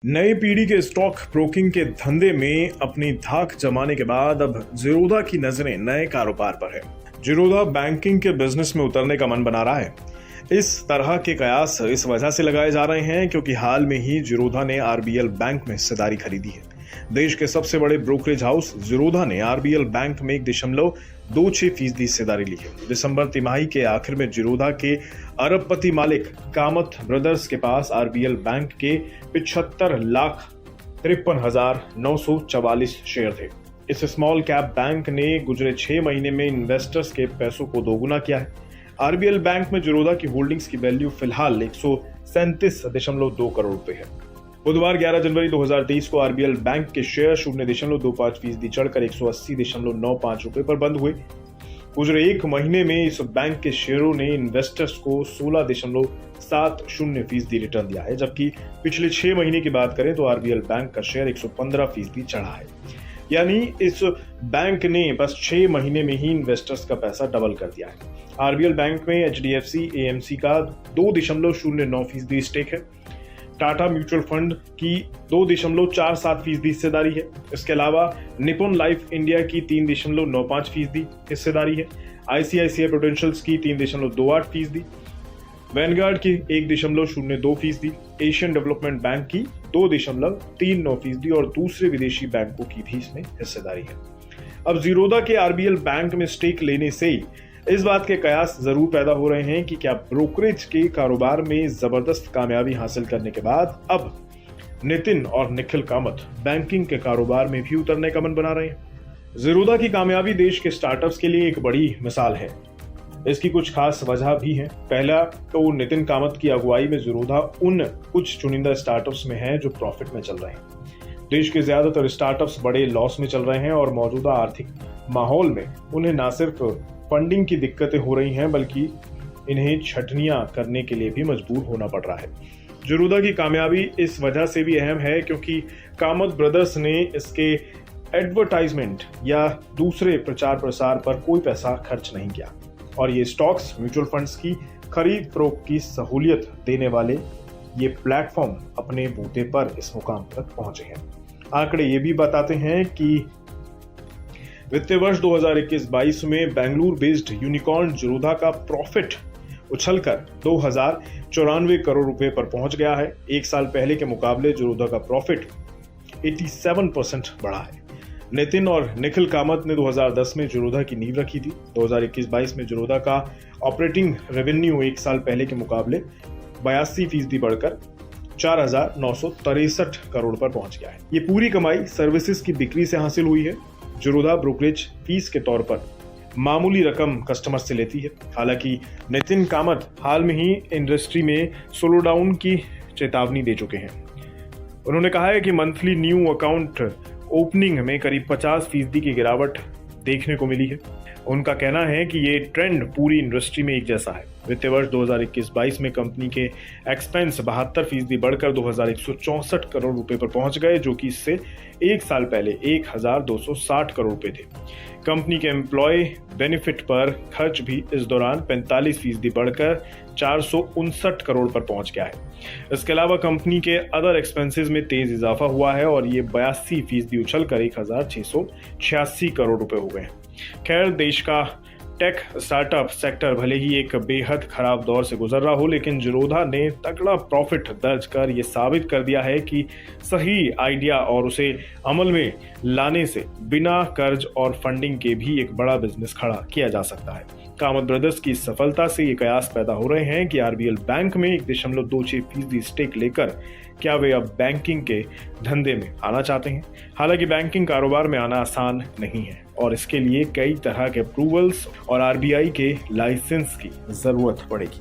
नई पीढ़ी के स्टॉक ब्रोकिंग के धंधे में अपनी धाक जमाने के बाद अब जीरोधा की नजरें नए कारोबार पर है। जीरोधा बैंकिंग के बिजनेस में उतरने का मन बना रहा है। इस तरह के कयास इस वजह से लगाए जा रहे हैं क्योंकि हाल में ही जीरोधा ने आरबीएल बैंक में हिस्सेदारी खरीदी है। देश के सबसे बड़े ब्रोकरेज हाउस जीरोधा ने आरबीएल बैंक में 1.26% हिस्सेदारी ली है। दिसंबर तिमाही के आखिर में जीरोधा के अरबपति मालिक कामत ब्रदर्स के पास आरबीएल बैंक के 75,53,944 शेयर थे। इस स्मॉल कैप बैंक ने गुजरे 6 महीने में इन्वेस्टर्स के पैसों को दोगुना किया है। आरबीएल बैंक में जीरोधा की होल्डिंग्स की वैल्यू फिलहाल 137.2 करोड़ रुपए है। बुधवार 11 जनवरी 2023 को आरबीएल बैंक के शेयर 0.25% चढ़कर 180.95 रुपए पर बंद हुए। गुजरे 1 महीने में इस बैंक के शेयरों ने इन्वेस्टर्स को 16.70% रिटर्न दिया है, जबकि पिछले 6 महीने की बात करें तो आरबीएल बैंक का शेयर 115% चढ़ा है। यानी इस बैंक ने बस 6 महीने में ही इन्वेस्टर्स का पैसा डबल कर दिया है। आरबीएल बैंक में एचडीएफसी एएमसी का 2.09% स्टेक है। टाटा म्यूचुअल फंड की 2.47% हिस्सेदारी है। इसके अलावा निपुन लाइफ इंडिया की 3.95% हिस्सेदारी है। आईसीआईसीआई प्रूडेंशियल्स की 3.28%, वैनगार्ड की 1.02%, एशियन डेवलपमेंट बैंक की 2.39% और दूसरे विदेशी बैंकों की भी इसमें हिस्सेदारी है। अब जीरोधा के आरबीएल बैंक में स्टेक लेने से इस बात के कयास जरूर पैदा हो रहे हैं कि क्या ब्रोकरेज के कारोबार में जबरदस्त कामयाबी हासिल करने के बाद अब नितिन और निखिल कामत बैंकिंग के कारोबार में भी उतरने का मन बना रहे हैं। जीरोधा की कामयाबी देश के स्टार्टअप्स के लिए एक बड़ी मिसाल है। इसकी कुछ खास वजह भी है। पहला तो नितिन कामत की अगुवाई में जीरोधा उन कुछ चुनिंदा स्टार्टअप्स में है जो प्रॉफिट में चल रहे हैं। देश के ज्यादातर स्टार्टअप्स बड़े लॉस में चल रहे हैं और मौजूदा आर्थिक माहौल में उन्हें न सिर्फ फंडिंग की दिक्कतें हो रही हैं बल्कि इन्हें छटनियां करने के लिए भी मजबूर होना पड़ रहा है। जीरोधा की कामयाबी इस वजह से भी अहम है क्योंकि कामत ब्रदर्स ने इसके एडवर्टाइजमेंट या दूसरे प्रचार प्रसार पर कोई पैसा खर्च नहीं किया और ये स्टॉक्स म्यूचुअल फंड्स की खरीद फरोख्त की सहूलियत देने वाले ये प्लेटफॉर्म अपने बूते पर इस मुकाम तक पहुंचे हैं। आंकड़े ये भी बताते हैं कि वित्तीय वर्ष 2021-22 में बेंगलुरु बेस्ड यूनिकॉर्न जीरोधा का प्रॉफिट उछलकर 2,094 करोड़ रुपए पर पहुंच गया है। एक साल पहले के मुकाबले जीरोधा का प्रॉफिट 87% बढ़ा है। नितिन और निखिल कामत ने 2010 में जीरोधा की नींव रखी थी। 2021-22 में जीरोधा का ऑपरेटिंग रेवेन्यू एक साल पहले के मुकाबले 82% बढ़कर 4,963 करोड़ पर पहुंच गया है। ये पूरी कमाई सर्विसेज की बिक्री से हासिल हुई है। जीरोधा ब्रोकरेज फीस के तौर पर मामूली रकम कस्टमर से लेती है। हालांकि नितिन कामत हाल में ही इंडस्ट्री में स्लो डाउन की चेतावनी दे चुके हैं। उन्होंने कहा है कि मंथली न्यू अकाउंट ओपनिंग में करीब 50% की गिरावट देखने को मिली है। उनका कहना है कि ये ट्रेंड पूरी इंडस्ट्री में एक जैसा है। वित्तीय वर्ष 2021-22 में कंपनी के एक्सपेंस 72% बढ़कर 2,164 करोड़ रुपए पर पहुंच गए, जो कि इससे एक साल पहले 1,260 करोड़ रुपए थे। कंपनी के एम्प्लॉय बेनिफिट पर खर्च भी इस दौरान 45% बढ़कर 459 करोड़ पर पहुंच गया है। इसके अलावा कंपनी के अदर एक्सपेंसेस में तेज इजाफा हुआ है और ये 82% उछलकर 1,686 करोड़ रुपए हो गए हैं। खैर, देश का टेक स्टार्टअप सेक्टर भले ही एक बेहद खराब दौर से गुजर रहा हो, लेकिन जीरोधा ने तगड़ा प्रॉफिट दर्ज कर यह साबित कर दिया है कि सही आइडिया और उसे अमल में लाने से बिना कर्ज और फंडिंग के भी एक बड़ा बिजनेस खड़ा किया जा सकता है। कामत ब्रदर्स की सफलता से ये कयास पैदा हो रहे हैं कि आरबीएल बैंक में 1.26% स्टेक लेकर क्या वे अब बैंकिंग के धंधे में आना चाहते हैं। हालांकि बैंकिंग कारोबार में आना आसान नहीं है और इसके लिए कई तरह के अप्रूवल्स और आरबीआई के लाइसेंस की जरूरत पड़ेगी।